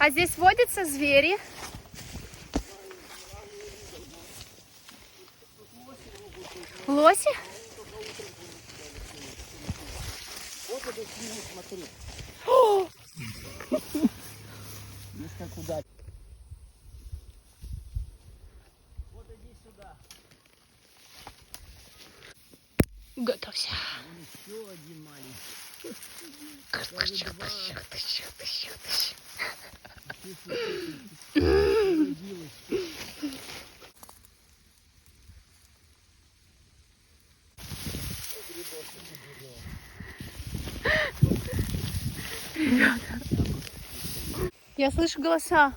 А здесь водятся звери? Лоси? Вот это смотри. Видишь, как удачно. Вот иди сюда. Готовься. Еще один маленький. Я слышу голоса.